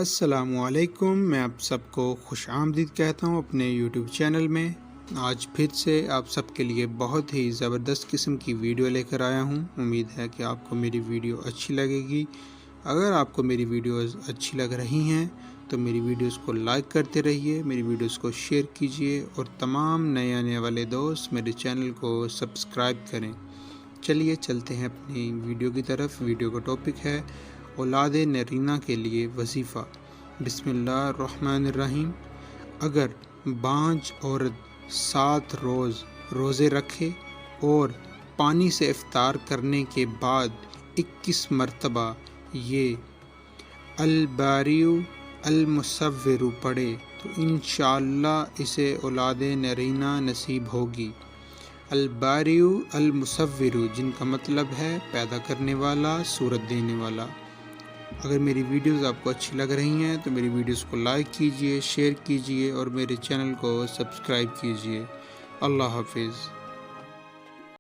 السلام علیکم، میں آپ سب کو خوش آمدید کہتا ہوں اپنے یوٹیوب چینل میں۔ آج پھر سے آپ سب کے لیے بہت ہی زبردست قسم کی ویڈیو لے کر آیا ہوں۔ امید ہے کہ آپ کو میری ویڈیو اچھی لگے گی۔ اگر آپ کو میری ویڈیوز اچھی لگ رہی ہیں تو میری ویڈیوز کو لائک کرتے رہیے، میری ویڈیوز کو شیئر کیجیے اور تمام نئے آنے والے دوست میرے چینل کو سبسکرائب کریں۔ چلیے چلتے ہیں اپنی ویڈیو کی طرف۔ ویڈیو کا ٹاپک ہے اولاد نرینہ کے لیے وظیفہ۔ بسم اللہ الرحمن الرحیم۔ اگر بانجھ عورت 7 روز روزے رکھے اور پانی سے افطار کرنے کے بعد 21 مرتبہ یہ الباری المصور پڑھے تو انشاءاللہ اسے اولاد نرینہ نصیب ہوگی۔ الباری المصور جن کا مطلب ہے پیدا کرنے والا، صورت دینے والا۔ اگر میری ویڈیوز آپ کو اچھی لگ رہی ہیں تو میری ویڈیوز کو لائک کیجیے، شیئر کیجیے اور میرے چینل کو سبسکرائب کیجیے۔ اللہ حافظ۔